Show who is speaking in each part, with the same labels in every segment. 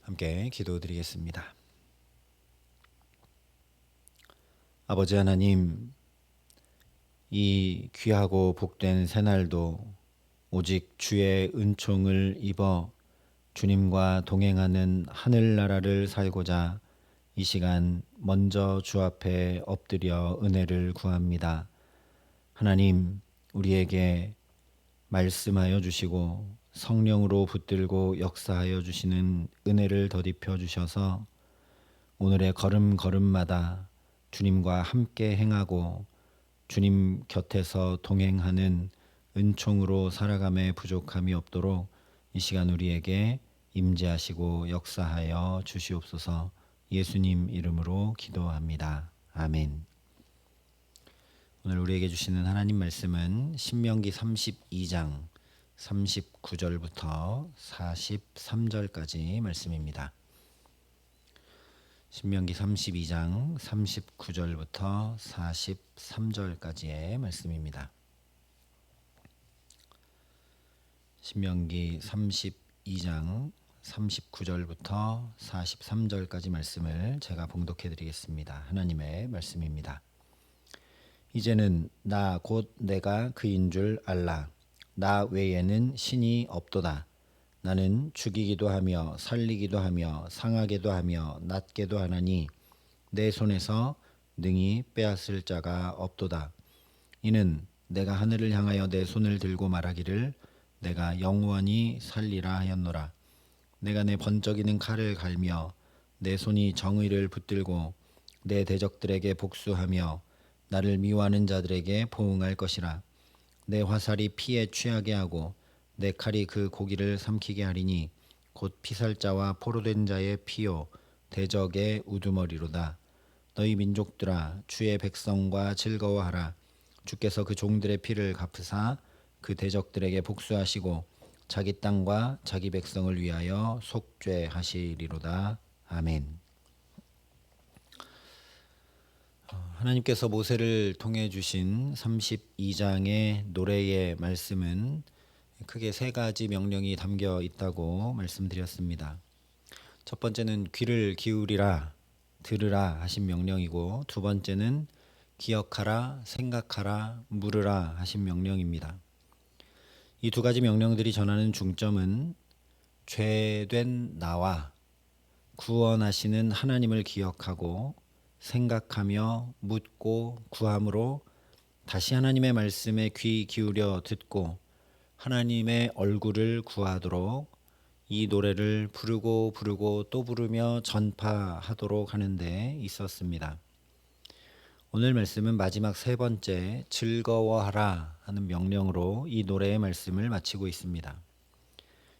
Speaker 1: 함께 기도드리겠습니다. 아버지 하나님, 이 귀하고 복된 새날도 오직 주의 은총을 입어 주님과 동행하는 하늘나라를 살고자 이 시간 먼저 주 앞에 엎드려 은혜를 구합니다. 하나님, 우리에게 말씀하여 주시고 성령으로 붙들고 역사하여 주시는 은혜를 더딥혀 주셔서 오늘의 걸음걸음마다 주님과 함께 행하고 주님 곁에서 동행하는 은총으로 살아감에 부족함이 없도록 이 시간 우리에게 임재하시고 역사하여 주시옵소서. 예수님 이름으로 기도합니다. 아멘. 오늘 우리에게 주시는 하나님 말씀은 신명기 32장 39절부터 43절까지 말씀입니다. 신명기 32장 39절부터 43절까지의 말씀입니다. 신명기 32장 39절부터 43절까지 말씀을 제가 봉독해 드리겠습니다. 하나님의 말씀입니다. 이제는 나 곧 내가 그인 줄 알라. 나 외에는 신이 없도다. 나는 죽이기도 하며 살리기도 하며 상하게도 하며 낫게도 하나니 내 손에서 능히 빼앗을 자가 없도다. 이는 내가 하늘을 향하여 내 손을 들고 말하기를 내가 영원히 살리라 하였노라. 내가 내 번쩍이는 칼을 갈며 내 손이 정의를 붙들고 내 대적들에게 복수하며 나를 미워하는 자들에게 보응할 것이라. 내 화살이 피에 취하게 하고 내 칼이 그 고기를 삼키게 하리니 곧 피살자와 포로된 자의 피요 대적의 우두머리로다. 너희 민족들아 주의 백성과 즐거워하라. 주께서 그 종들의 피를 갚으사 그 대적들에게 복수하시고 자기 땅과 자기 백성을 위하여 속죄하시리로다. 아멘. 하나님께서 모세를 통해 주신 32장의 노래의 말씀은 크게 세 가지 명령이 담겨 있다고 말씀드렸습니다. 첫 번째는 귀를 기울이라, 들으라 하신 명령이고, 두 번째는 기억하라, 생각하라, 물으라 하신 명령입니다. 이 두 가지 명령들이 전하는 중점은 죄된 나와 구원하시는 하나님을 기억하고 생각하며 묻고 구함으로 다시 하나님의 말씀에 귀 기울여 듣고 하나님의 얼굴을 구하도록 이 노래를 부르고 또 부르며 전파하도록 하는 데 있었습니다. 오늘 말씀은 마지막 세 번째 즐거워하라 하는 명령으로 이 노래의 말씀을 마치고 있습니다.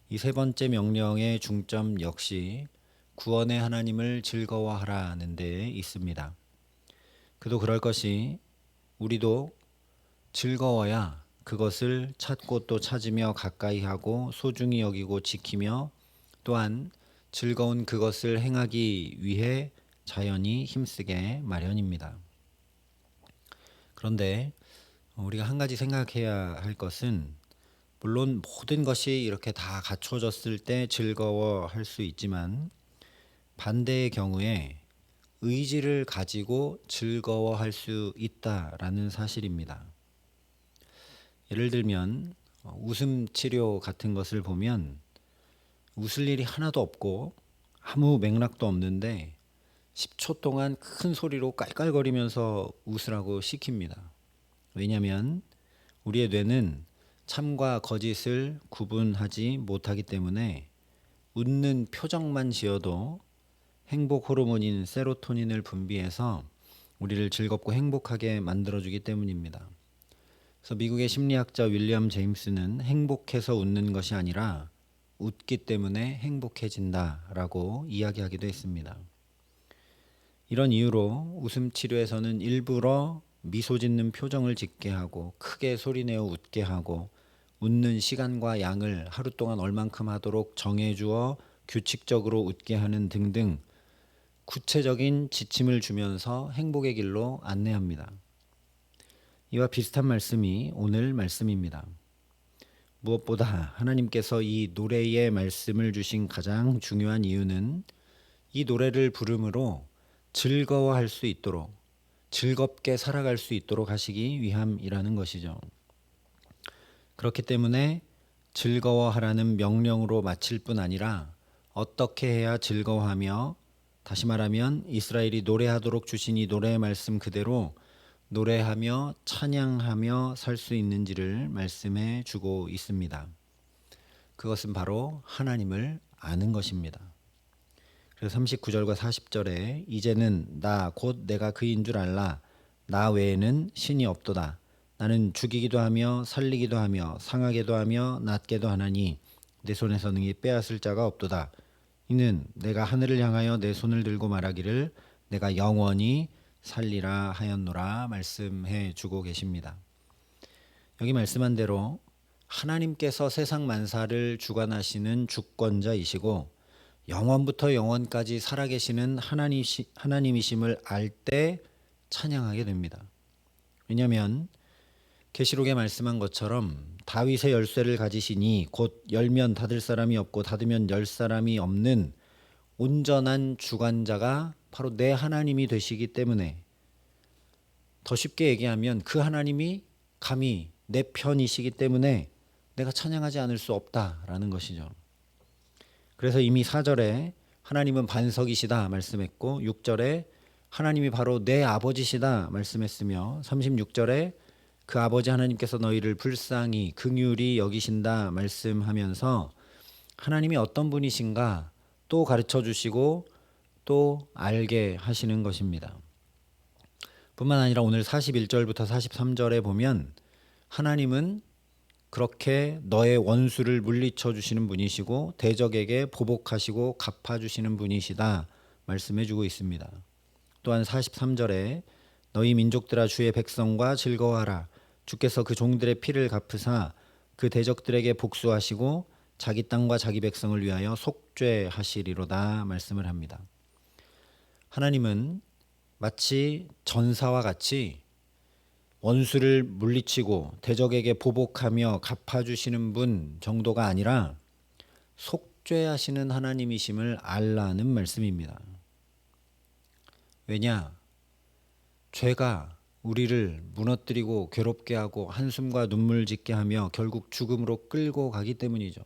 Speaker 1: 이 세 번째 명령의 중점 역시 구원의 하나님을 즐거워하라는 데 있습니다. 그도 그럴 것이 우리도 즐거워야 그것을 찾고 또 찾으며 가까이 하고 소중히 여기고 지키며 또한 즐거운 그것을 행하기 위해 자연히 힘쓰게 마련입니다. 그런데 우리가 한 가지 생각해야 할 것은 물론 모든 것이 이렇게 다 갖춰졌을 때 즐거워할 수 있지만 반대의 경우에 의지를 가지고 즐거워할 수 있다라는 사실입니다. 예를 들면 웃음 치료 같은 것을 보면 웃을 일이 하나도 없고 아무 맥락도 없는데 10초 동안 큰 소리로 깔깔거리면서 웃으라고 시킵니다. 왜냐하면 우리의 뇌는 참과 거짓을 구분하지 못하기 때문에 웃는 표정만 지어도 행복 호르몬인 세로토닌을 분비해서 우리를 즐겁고 행복하게 만들어주기 때문입니다. 그래서 미국의 심리학자 윌리엄 제임스는 행복해서 웃는 것이 아니라 웃기 때문에 행복해진다라고 이야기하기도 했습니다. 이런 이유로 웃음 치료에서는 일부러 미소 짓는 표정을 짓게 하고 크게 소리내어 웃게 하고 웃는 시간과 양을 하루 동안 얼만큼 하도록 정해주어 규칙적으로 웃게 하는 등등 구체적인 지침을 주면서 행복의 길로 안내합니다. 이와 비슷한 말씀이 오늘 말씀입니다. 무엇보다 하나님께서 이 노래의 말씀을 주신 가장 중요한 이유는 이 노래를 부름으로 즐거워할 수 있도록, 즐겁게 살아갈 수 있도록 하시기 위함이라는 것이죠. 그렇기 때문에 즐거워하라는 명령으로 마칠 뿐 아니라 어떻게 해야 즐거워하며, 다시 말하면 이스라엘이 노래하도록 주신 이 노래의 말씀 그대로 노래하며 찬양하며 살 수 있는지를 말씀해 주고 있습니다. 그것은 바로 하나님을 아는 것입니다. 그래서 39절과 40절에 이제는 나 곧 내가 그인 줄 알라. 나 외에는 신이 없도다. 나는 죽이기도 하며 살리기도 하며 상하게도 하며 낫게도 하나니 내 손에서 능히 빼앗을 자가 없도다. 이는 내가 하늘을 향하여 내 손을 들고 말하기를 내가 영원히 살리라 하였노라 말씀해 주고 계십니다. 여기 말씀한 대로 하나님께서 세상 만사를 주관하시는 주권자이시고 영원부터 영원까지 살아계시는 하나님이심을 알 때 찬양하게 됩니다. 왜냐하면 계시록에 말씀한 것처럼 다윗의 열쇠를 가지시니 곧 열면 닫을 사람이 없고 닫으면 열 사람이 없는 온전한 주관자가 바로 내 하나님이 되시기 때문에, 더 쉽게 얘기하면 그 하나님이 감히 내 편이시기 때문에 내가 찬양하지 않을 수 없다라는 것이죠. 그래서 이미 4절에 하나님은 반석이시다 말씀했고 6절에 하나님이 바로 내 아버지시다 말씀했으며 36절에 그 아버지 하나님께서 너희를 불쌍히 긍휼히 여기신다 말씀하면서 하나님이 어떤 분이신가 또 가르쳐 주시고 또 알게 하시는 것입니다. 뿐만 아니라 오늘 41절부터 43절에 보면 하나님은 그렇게 너의 원수를 물리쳐 주시는 분이시고 대적에게 보복하시고 갚아주시는 분이시다 말씀해 주고 있습니다. 또한 43절에 너희 민족들아 주의 백성과 즐거워하라. 주께서 그 종들의 피를 갚으사 그 대적들에게 복수하시고 자기 땅과 자기 백성을 위하여 속죄하시리로다 말씀을 합니다. 하나님은 마치 전사와 같이 원수를 물리치고 대적에게 보복하며 갚아주시는 분 정도가 아니라 속죄하시는 하나님이심을 알라는 말씀입니다. 왜냐? 죄가 우리를 무너뜨리고 괴롭게 하고 한숨과 눈물 짓게 하며 결국 죽음으로 끌고 가기 때문이죠.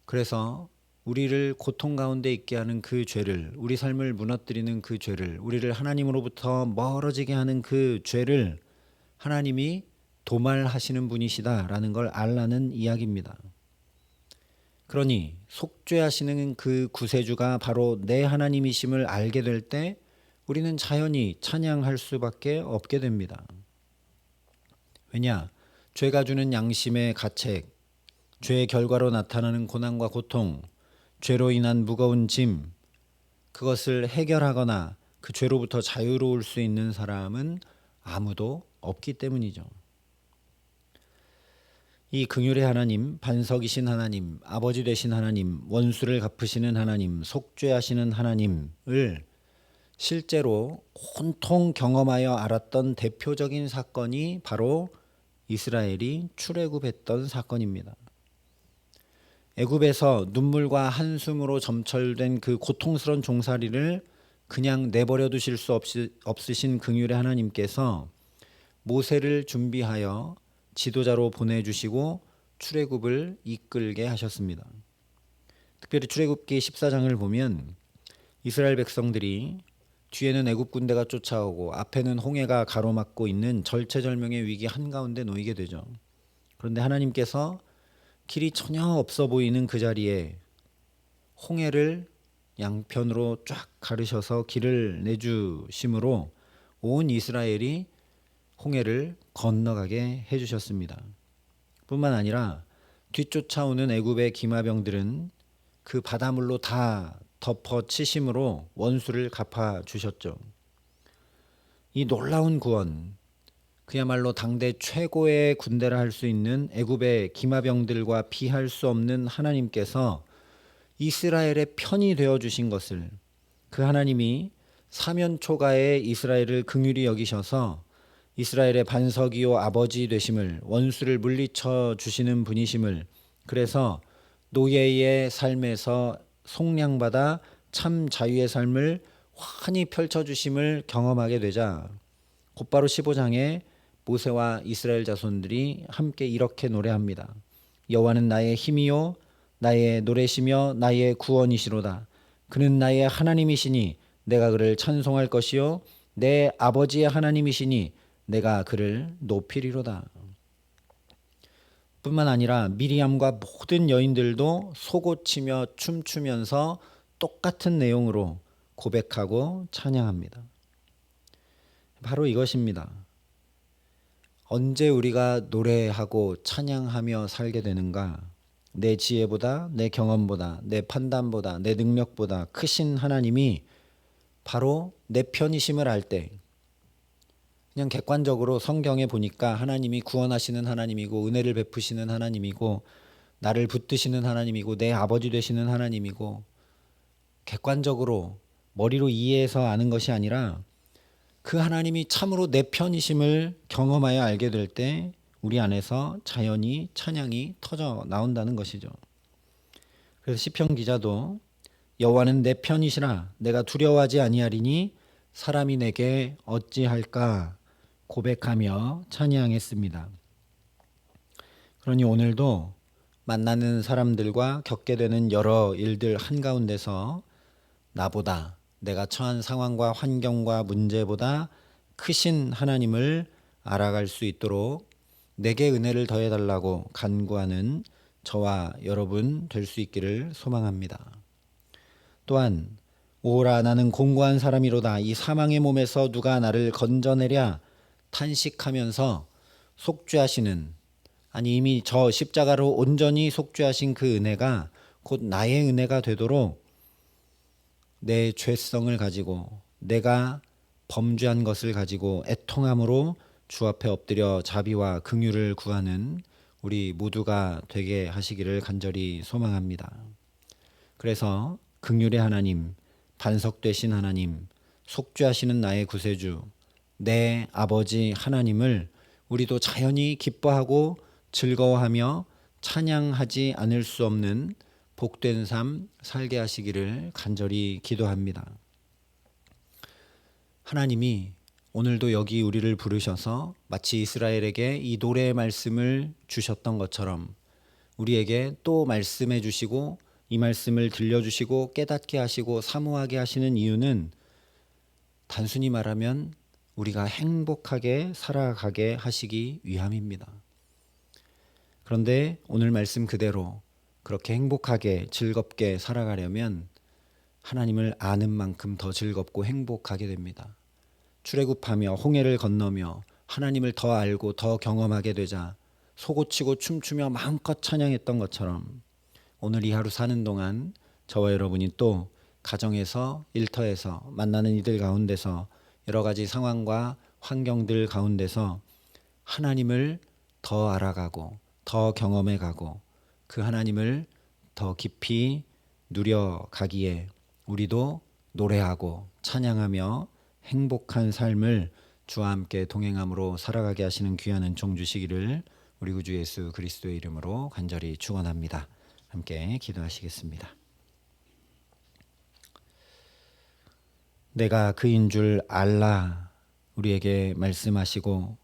Speaker 1: 그래서 우리를 고통 가운데 있게 하는 그 죄를, 우리 삶을 무너뜨리는 그 죄를, 우리를 하나님으로부터 멀어지게 하는 그 죄를 하나님이 도말하시는 분이시다라는 걸 알라는 이야기입니다. 그러니 속죄하시는 그 구세주가 바로 내 하나님이심을 알게 될 때 우리는 자연히 찬양할 수밖에 없게 됩니다. 왜냐? 죄가 주는 양심의 가책, 죄의 결과로 나타나는 고난과 고통, 죄로 인한 무거운 짐, 그것을 해결하거나 그 죄로부터 자유로울 수 있는 사람은 아무도 없기 때문이죠. 이 긍휼의 하나님, 반석이신 하나님, 아버지 되신 하나님, 원수를 갚으시는 하나님, 속죄하시는 하나님을 실제로 온통 경험하여 알았던 대표적인 사건이 바로 이스라엘이 출애굽했던 사건입니다. 애굽에서 눈물과 한숨으로 점철된 그 고통스러운 종살이를 그냥 내버려 두실 수 없으신 긍휼의 하나님께서 모세를 준비하여 지도자로 보내주시고 출애굽을 이끌게 하셨습니다. 특별히 출애굽기 14장을 보면 이스라엘 백성들이 뒤에는 애굽 군대가 쫓아오고 앞에는 홍해가 가로막고 있는 절체절명의 위기 한가운데 놓이게 되죠. 그런데 하나님께서 길이 전혀 없어 보이는 그 자리에 홍해를 양편으로 쫙 가르셔서 길을 내주심으로 온 이스라엘이 홍해를 건너가게 해주셨습니다. 뿐만 아니라 뒤쫓아오는 애굽의 기마병들은 그 바닷물로 다 덮어치심으로 원수를 갚아주셨죠. 이 놀라운 구원, 그야말로 당대 최고의 군대라 할 수 있는 애굽의 기마병들과 비할 수 없는 하나님께서 이스라엘의 편이 되어주신 것을, 그 하나님이 사면초가의 이스라엘을 긍휼히 여기셔서 이스라엘의 반석이요 아버지 되심을, 원수를 물리쳐 주시는 분이심을, 그래서 노예의 삶에서 속량받아 참 자유의 삶을 환히 펼쳐주심을 경험하게 되자 곧바로 15장에 모세와 이스라엘 자손들이 함께 이렇게 노래합니다. 여호와는 나의 힘이요 나의 노래시며 나의 구원이시로다. 그는 나의 하나님이시니 내가 그를 찬송할 것이요 내 아버지의 하나님이시니 내가 그를 높이리로다. 뿐만 아니라 미리암과 모든 여인들도 속옷치며 춤추면서 똑같은 내용으로 고백하고 찬양합니다. 바로 이것입니다. 언제 우리가 노래하고 찬양하며 살게 되는가? 내 지혜보다, 내 경험보다, 내 판단보다, 내 능력보다 크신 하나님이 바로 내 편이심을 알 때, 그냥 객관적으로 성경에 보니까 하나님이 구원하시는 하나님이고 은혜를 베푸시는 하나님이고 나를 붙드시는 하나님이고 내 아버지 되시는 하나님이고, 객관적으로 머리로 이해해서 아는 것이 아니라 그 하나님이 참으로 내 편이심을 경험하여 알게 될 때 우리 안에서 자연히 찬양이 터져 나온다는 것이죠. 그래서 시편 기자도 여호와는 내 편이시라 내가 두려워하지 아니하리니 사람이 내게 어찌할까 고백하며 찬양했습니다. 그러니 오늘도 만나는 사람들과 겪게 되는 여러 일들 한가운데서 나보다, 내가 처한 상황과 환경과 문제보다 크신 하나님을 알아갈 수 있도록 내게 은혜를 더해달라고 간구하는 저와 여러분 될 수 있기를 소망합니다. 또한 오라 나는 공고한 사람이로다. 이 사망의 몸에서 누가 나를 건져내랴 탄식하면서 속죄하시는, 아니 이미 저 십자가로 온전히 속죄하신 그 은혜가 곧 나의 은혜가 되도록 내 죄성을 가지고 내가 범죄한 것을 가지고 애통함으로 주 앞에 엎드려 자비와 긍휼을 구하는 우리 모두가 되게 하시기를 간절히 소망합니다. 그래서 긍휼의 하나님, 반석 되신 하나님, 속죄하시는 나의 구세주, 내 아버지 하나님을 우리도 자연히 기뻐하고 즐거워하며 찬양하지 않을 수 없는 복된 삶 살게 하시기를 간절히 기도합니다. 하나님이 오늘도 여기 우리를 부르셔서 마치 이스라엘에게 이 노래의 말씀을 주셨던 것처럼 우리에게 또 말씀해 주시고 이 말씀을 들려주시고 깨닫게 하시고 사모하게 하시는 이유는 단순히 말하면 우리가 행복하게 살아가게 하시기 위함입니다. 그런데 오늘 말씀 그대로 그렇게 행복하게 즐겁게 살아가려면 하나님을 아는 만큼 더 즐겁고 행복하게 됩니다. 출애굽하며 홍해를 건너며 하나님을 더 알고 더 경험하게 되자 속옷치고 춤추며 마음껏 찬양했던 것처럼 오늘 이 하루 사는 동안 저와 여러분이 또 가정에서, 일터에서, 만나는 이들 가운데서 여러 가지 상황과 환경들 가운데서 하나님을 더 알아가고 더 경험해 가고 그 하나님을 더 깊이 누려가기에 우리도 노래하고 찬양하며 행복한 삶을 주와 함께 동행함으로 살아가게 하시는 귀한 은총 주시기를 우리 구주 예수 그리스도의 이름으로 간절히 축원합니다. 함께 기도하시겠습니다. 내가 그인 줄 알라 우리에게 말씀하시고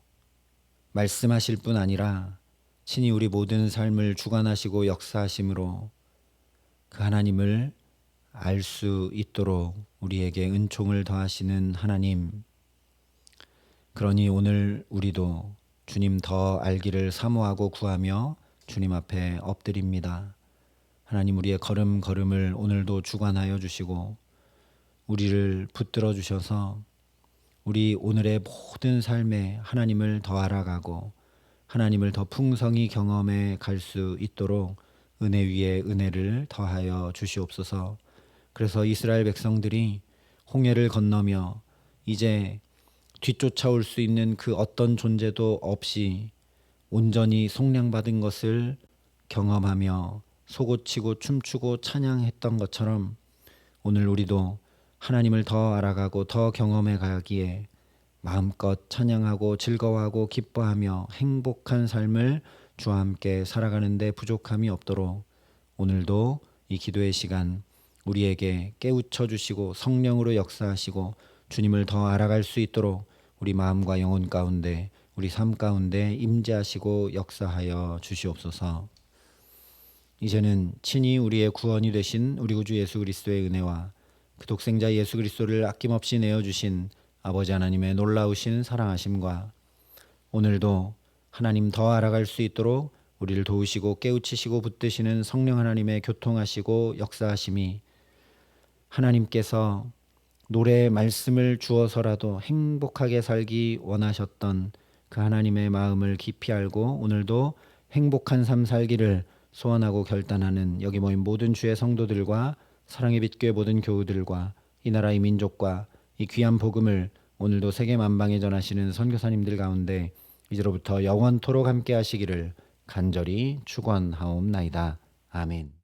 Speaker 1: 말씀하실 뿐 아니라 친히 우리 모든 삶을 주관하시고 역사하심으로 그 하나님을 알 수 있도록 우리에게 은총을 더하시는 하나님, 그러니 오늘 우리도 주님 더 알기를 사모하고 구하며 주님 앞에 엎드립니다. 하나님, 우리의 걸음걸음을 오늘도 주관하여 주시고 우리를 붙들어 주셔서 우리 오늘의 모든 삶에 하나님을 더 알아가고 하나님을 더 풍성히 경험해 갈 수 있도록 은혜 위에 은혜를 더하여 주시옵소서. 그래서 이스라엘 백성들이 홍해를 건너며 이제 뒤쫓아올 수 있는 그 어떤 존재도 없이 온전히 속량받은 것을 경험하며 속옷치고 춤추고 찬양했던 것처럼 오늘 우리도 하나님을 더 알아가고 더 경험해 가기에 마음껏 찬양하고 즐거워하고 기뻐하며 행복한 삶을 주와 함께 살아가는 데 부족함이 없도록 오늘도 이 기도의 시간 우리에게 깨우쳐 주시고 성령으로 역사하시고 주님을 더 알아갈 수 있도록 우리 마음과 영혼 가운데 우리 삶 가운데 임재하시고 역사하여 주시옵소서. 이제는 친히 우리의 구원이 되신 우리 구주 예수 그리스도의 은혜와 그 독생자 예수 그리스도를 아낌없이 내어주신 아버지 하나님의 놀라우신 사랑하심과 오늘도 하나님 더 알아갈 수 있도록 우리를 도우시고 깨우치시고 붙드시는 성령 하나님의 교통하시고 역사하심이 하나님께서 노래의 말씀을 주어서라도 행복하게 살기 원하셨던 그 하나님의 마음을 깊이 알고 오늘도 행복한 삶 살기를 소원하고 결단하는 여기 모인 모든 주의 성도들과 사랑의 빛교회 모든 교우들과 이 나라의 민족과 이 귀한 복음을 오늘도 세계 만방에 전하시는 선교사님들 가운데 이제로부터 영원토록 함께 하시기를 간절히 축원하옵나이다. 아멘.